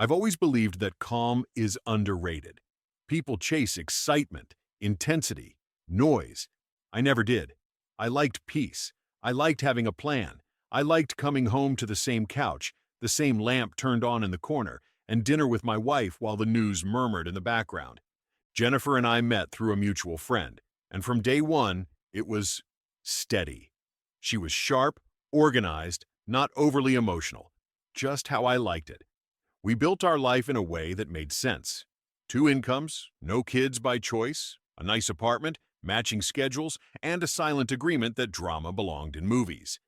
I've always believed that calm is underrated. People chase excitement, intensity, noise. I never did. I liked peace. I liked having a plan. I liked coming home to the same couch, the same lamp turned on in the corner, and dinner with my wife while the news murmured in the background. Jennifer and I met through a mutual friend, and from day one, it was steady. She was sharp, organized, not overly emotional, just how I liked it. We built our life in a way that made sense. Two incomes, no kids by choice, a nice apartment, matching schedules, and a silent agreement that drama belonged in movies.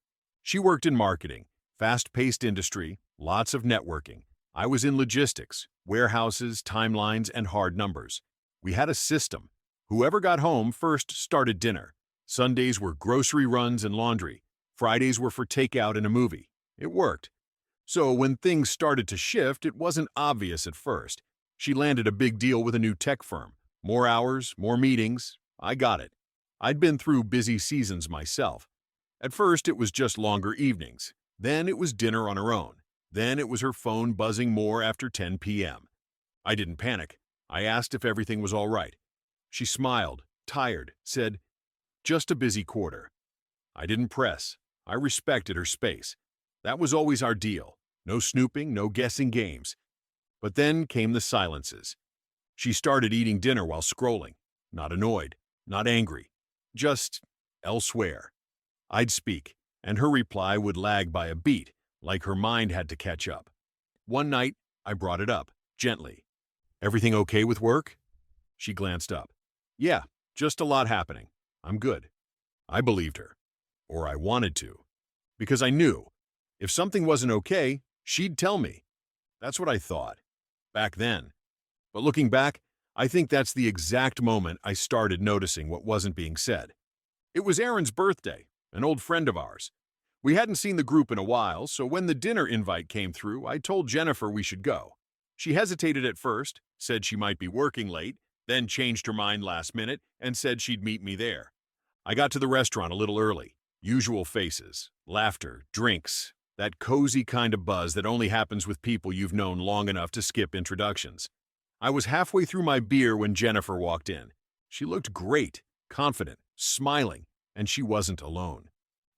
She worked in marketing, fast-paced industry, lots of networking. I was in logistics, warehouses, timelines, and hard numbers. We had a system. Whoever got home first started dinner. Sundays were grocery runs and laundry. Fridays were for takeout and a movie. It worked. So when things started to shift, it wasn't obvious at first. She landed a big deal with a new tech firm. More hours, more meetings. I got it. I'd been through busy seasons myself. At first, it was just longer evenings. Then it was dinner on her own. Then it was her phone buzzing more after 10 p.m. I didn't panic. I asked if everything was all right. She smiled, tired, said, "Just a busy quarter." I didn't press. I respected her space. That was always our deal. No snooping, no guessing games. But then came the silences. She started eating dinner while scrolling. Not annoyed, not angry, just elsewhere. I'd speak, and her reply would lag by a beat, like her mind had to catch up. One night, I brought it up, gently. "Everything okay with work?" She glanced up. "Yeah, just a lot happening. I'm good." I believed her. Or I wanted to. Because I knew, if something wasn't okay, she'd tell me. That's what I thought. Back then. But looking back, I think that's the exact moment I started noticing what wasn't being said. It was Aaron's birthday, an old friend of ours. We hadn't seen the group in a while, so when the dinner invite came through, I told Jennifer we should go. She hesitated at first, said she might be working late, then changed her mind last minute and said she'd meet me there. I got to the restaurant a little early. Usual faces, laughter, drinks, that cozy kind of buzz that only happens with people you've known long enough to skip introductions. I was halfway through my beer when Jennifer walked in. She looked great, confident, smiling, and she wasn't alone.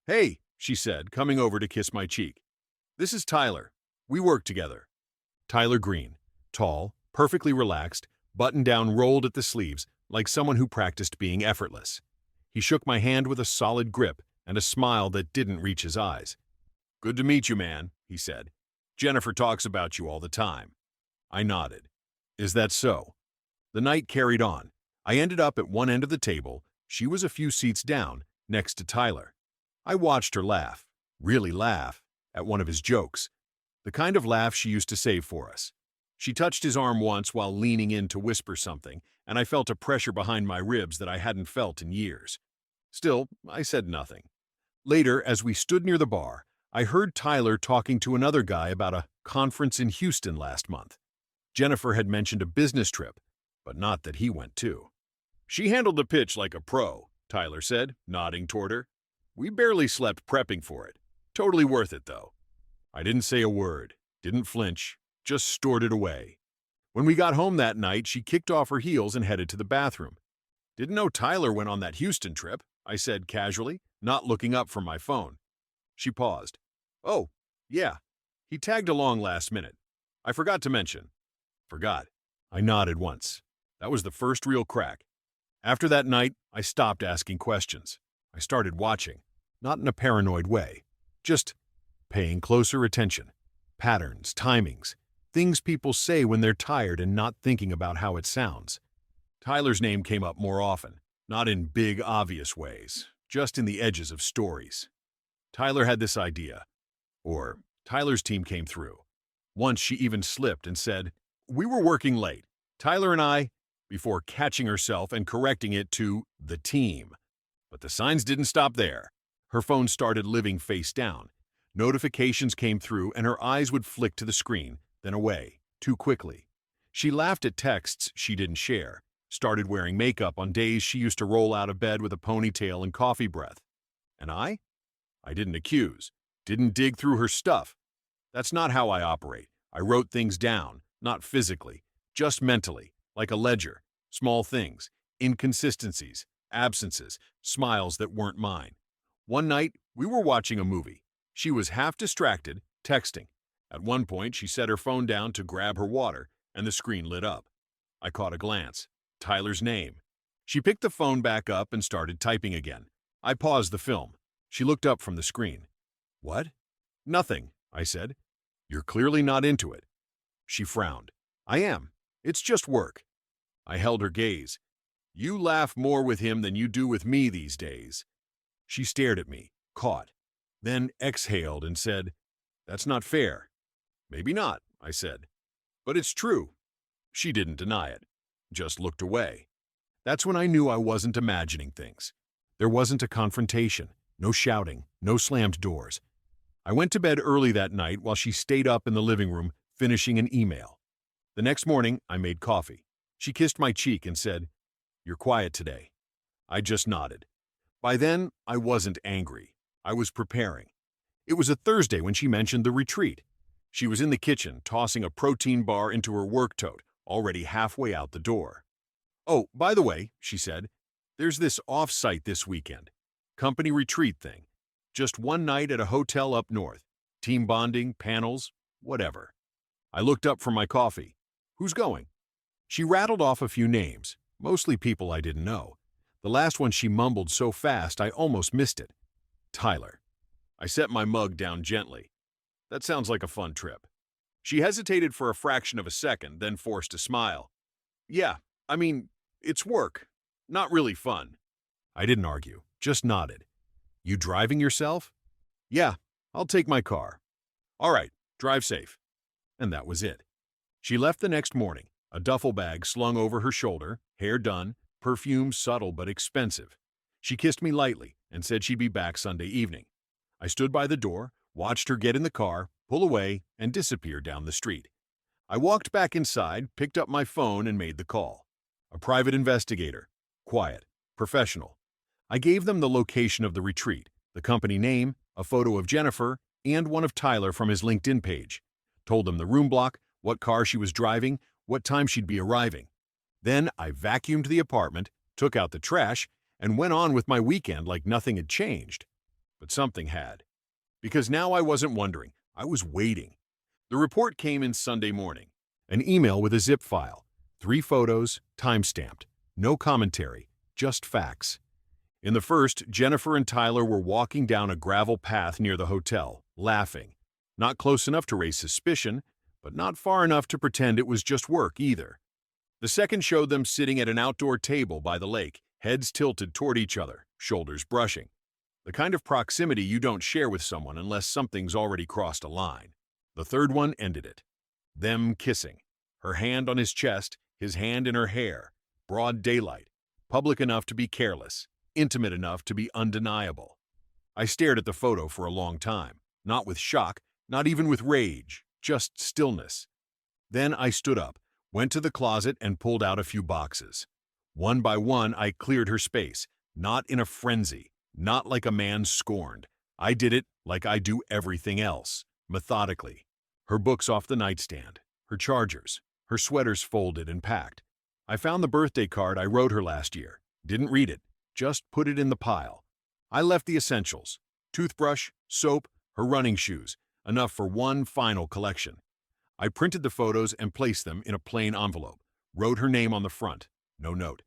"Hey," she said, coming over to kiss my cheek. "This is Tyler. We work together." Tyler Green, tall, perfectly relaxed, button-down rolled at the sleeves, like someone who practiced being effortless. He shook my hand with a solid grip and a smile that didn't reach his eyes. "Good to meet you, man," he said. "Jennifer talks about you all the time." I nodded. "Is that so?" The night carried on. I ended up at one end of the table. She was a few seats down, next to Tyler. I watched her laugh, really laugh, at one of his jokes. The kind of laugh she used to save for us. She touched his arm once while leaning in to whisper something, and I felt a pressure behind my ribs that I hadn't felt in years. Still, I said nothing. Later, as we stood near the bar, I heard Tyler talking to another guy about a conference in Houston last month. Jennifer had mentioned a business trip, but not that he went too. "She handled the pitch like a pro," Tyler said, nodding toward her. "We barely slept prepping for it. Totally worth it, though." I didn't say a word, didn't flinch, just stored it away. When we got home that night, she kicked off her heels and headed to the bathroom. "Didn't know Tyler went on that Houston trip," I said casually, not looking up from my phone. She paused. "Oh, yeah. He tagged along last minute. I forgot to mention." "Forgot." I nodded once. That was the first real crack. After that night, I stopped asking questions. I started watching, not in a paranoid way, just paying closer attention. Patterns, timings, things people say when they're tired and not thinking about how it sounds. Tyler's name came up more often, not in big, obvious ways, just in the edges of stories. Tyler had this idea, or Tyler's team came through. Once she even slipped and said, "We were working late, Tyler and I," before catching herself and correcting it to "the team." But the signs didn't stop there. Her phone started living face down. Notifications came through and her eyes would flick to the screen, then away, too quickly. She laughed at texts she didn't share, started wearing makeup on days she used to roll out of bed with a ponytail and coffee breath. And I didn't accuse, didn't dig through her stuff. That's not how I operate. I wrote things down, Not physically, just mentally, like a ledger. Small things, inconsistencies, absences, smiles that weren't mine. One night, we were watching a movie. She was half distracted, texting. At one point, she set her phone down to grab her water, and the screen lit up. I caught a glance. Tyler's name. She picked the phone back up and started typing again. I paused the film. She looked up from the screen. "What?" "Nothing," I said. "You're clearly not into it." She frowned. "I am. It's just work." I held her gaze. "You laugh more with him than you do with me these days." She stared at me, caught, then exhaled and said, "That's not fair." "Maybe not," I said. "But it's true." She didn't deny it, just looked away. That's when I knew I wasn't imagining things. There wasn't a confrontation, no shouting, no slammed doors. I went to bed early that night while she stayed up in the living room finishing an email. The next morning, I made coffee. She kissed my cheek and said, "You're quiet today." I just nodded. By then, I wasn't angry. I was preparing. It was a Thursday when she mentioned the retreat. She was in the kitchen, tossing a protein bar into her work tote, already halfway out the door. "Oh, by the way," she said, "there's this off-site this weekend. Company retreat thing. Just one night at a hotel up north. Team bonding, panels, whatever." I looked up from my coffee. "Who's going?" She rattled off a few names, mostly people I didn't know. The last one she mumbled so fast I almost missed it. "Tyler." I set my mug down gently. "That sounds like a fun trip." She hesitated for a fraction of a second, then forced a smile. "Yeah, I mean, it's work. Not really fun." I didn't argue, just nodded. "You driving yourself?" "Yeah, I'll take my car." "All right, drive safe." And that was it. She left the next morning, a duffel bag slung over her shoulder, hair done, perfume subtle but expensive. She kissed me lightly and said she'd be back Sunday evening. I stood by the door, watched her get in the car, pull away, and disappear down the street. I walked back inside, picked up my phone, and made the call. A private investigator. Quiet. Professional. I gave them the location of the retreat, the company name, a photo of Jennifer, and one of Tyler from his LinkedIn page. Told them the room block, what car she was driving, what time she'd be arriving. Then I vacuumed the apartment, took out the trash, and went on with my weekend like nothing had changed. But something had. Because now I wasn't wondering, I was waiting. The report came in Sunday morning. An email with a zip file. 3 photos, time-stamped. No commentary, just facts. In the first, Jennifer and Tyler were walking down a gravel path near the hotel, laughing. Not close enough to raise suspicion, but not far enough to pretend it was just work either. The second showed them sitting at an outdoor table by the lake, heads tilted toward each other, shoulders brushing. The kind of proximity you don't share with someone unless something's already crossed a line. The third one ended it. Them kissing. Her hand on his chest, his hand in her hair. Broad daylight. Public enough to be careless. Intimate enough to be undeniable. I stared at the photo for a long time. Not with shock, not even with rage, just stillness. Then I stood up, went to the closet and pulled out a few boxes. One by one, I cleared her space, not in a frenzy, not like a man scorned. I did it like I do everything else, methodically. Her books off the nightstand, her chargers, her sweaters folded and packed. I found the birthday card I wrote her last year. Didn't read it, just put it in the pile. I left the essentials: toothbrush, soap, her running shoes, enough for one final collection. I printed the photos and placed them in a plain envelope, wrote her name on the front, no note.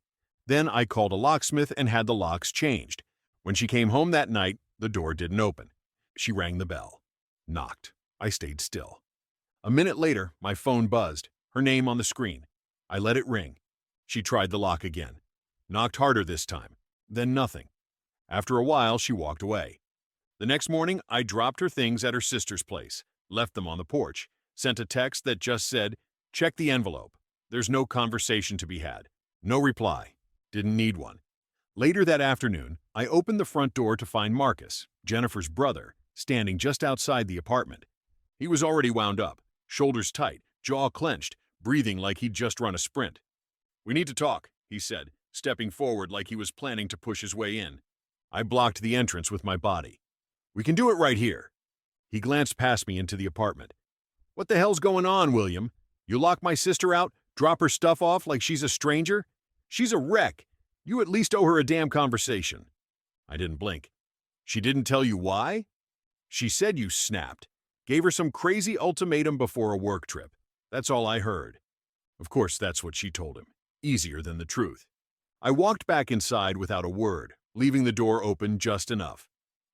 Then I called a locksmith and had the locks changed. When she came home that night, the door didn't open. She rang the bell. Knocked. I stayed still. A minute later, my phone buzzed, her name on the screen. I let it ring. She tried the lock again. Knocked harder this time. Then nothing. After a while, she walked away. The next morning, I dropped her things at her sister's place, left them on the porch, sent a text that just said, "Check the envelope. There's no conversation to be had." No reply. Didn't need one. Later that afternoon, I opened the front door to find Marcus, Jennifer's brother, standing just outside the apartment. He was already wound up, shoulders tight, jaw clenched, breathing like he'd just run a sprint. "We need to talk," he said, stepping forward like he was planning to push his way in. I blocked the entrance with my body. "We can do it right here." He glanced past me into the apartment. "What the hell's going on, William?" You lock my sister out, drop her stuff off like she's a stranger? She's a wreck. You at least owe her a damn conversation." I didn't blink. "She didn't tell you why?" "She said you snapped. Gave her some crazy ultimatum before a work trip. That's all I heard." Of course, that's what she told him. Easier than the truth. I walked back inside without a word, leaving the door open just enough.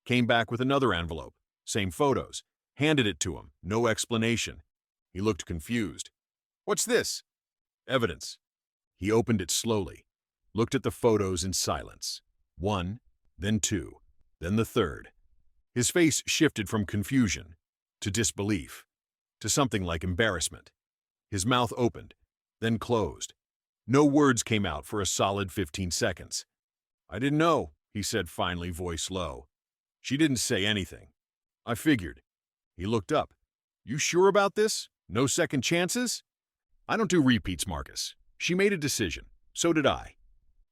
Came back with another envelope. Same photos. Handed it to him. No explanation. He looked confused. "What's this?" "Evidence." He opened it slowly. Looked at the photos in silence. One, then two, then the third. His face shifted from confusion to disbelief, to something like embarrassment. His mouth opened, then closed. No words came out for a solid 15 seconds. "I didn't know," he said finally, voice low. "She didn't say anything. I figured." He looked up. "You sure about this? No second chances?" "I don't do repeats, Marcus. She made a decision. So did I."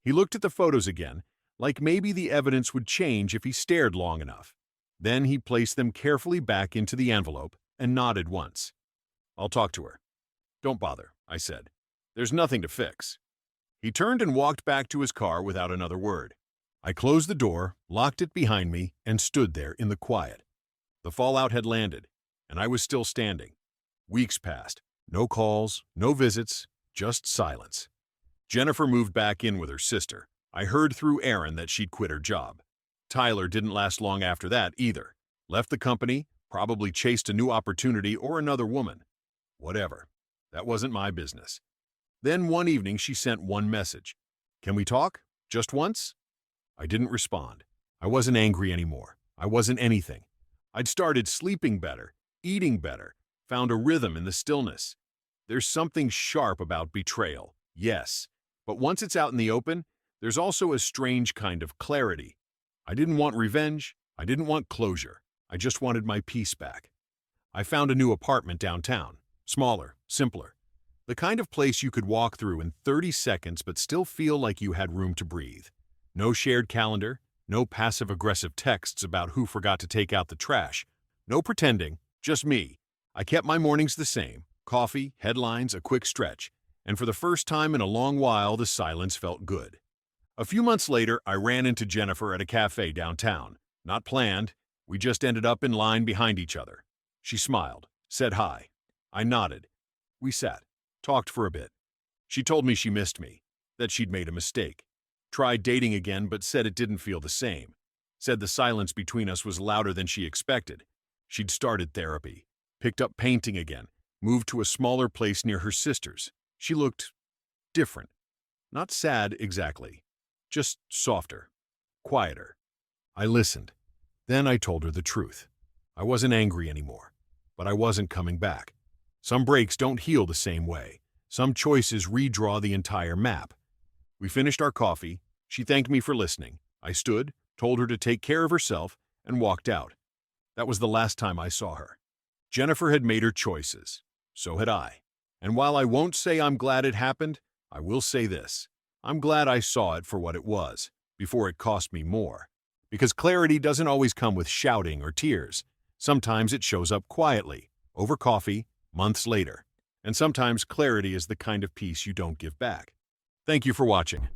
He looked at the photos again, like maybe the evidence would change if he stared long enough. Then he placed them carefully back into the envelope and nodded once. "I'll talk to her." "Don't bother," I said. "There's nothing to fix." He turned and walked back to his car without another word. I closed the door, locked it behind me, and stood there in the quiet. The fallout had landed, and I was still standing. Weeks passed. No calls, no visits, just silence. Jennifer moved back in with her sister. I heard through Aaron that she'd quit her job. Tyler didn't last long after that either. Left the company, probably chased a new opportunity or another woman. Whatever. That wasn't my business. Then one evening she sent one message. "Can we talk? Just once?" I didn't respond. I wasn't angry anymore. I wasn't anything. I'd started sleeping better, eating better, found a rhythm in the stillness. There's something sharp about betrayal, yes, but once it's out in the open, there's also a strange kind of clarity. I didn't want revenge. I didn't want closure. I just wanted my peace back. I found a new apartment downtown. Smaller, simpler. The kind of place you could walk through in 30 seconds but still feel like you had room to breathe. No shared calendar, no passive-aggressive texts about who forgot to take out the trash. No pretending, just me. I kept my mornings the same. Coffee, headlines, a quick stretch. And for the first time in a long while, the silence felt good. A few months later, I ran into Jennifer at a cafe downtown. Not planned. We just ended up in line behind each other. She smiled, said hi. I nodded. We sat, talked for a bit. She told me she missed me, that she'd made a mistake. Tried dating again but said it didn't feel the same. Said the silence between us was louder than she expected. She'd started therapy, picked up painting again, moved to a smaller place near her sister's. She looked different. Not sad exactly, just softer, quieter. I listened. Then I told her the truth. I wasn't angry anymore, but I wasn't coming back. Some breaks don't heal the same way. Some choices redraw the entire map. We finished our coffee. She thanked me for listening. I stood, told her to take care of herself, and walked out. That was the last time I saw her. Jennifer had made her choices. So had I. And while I won't say I'm glad it happened, I will say this. I'm glad I saw it for what it was, before it cost me more. Because clarity doesn't always come with shouting or tears. Sometimes it shows up quietly, over coffee, months later. And sometimes clarity is the kind of peace you don't give back. Thank you for watching.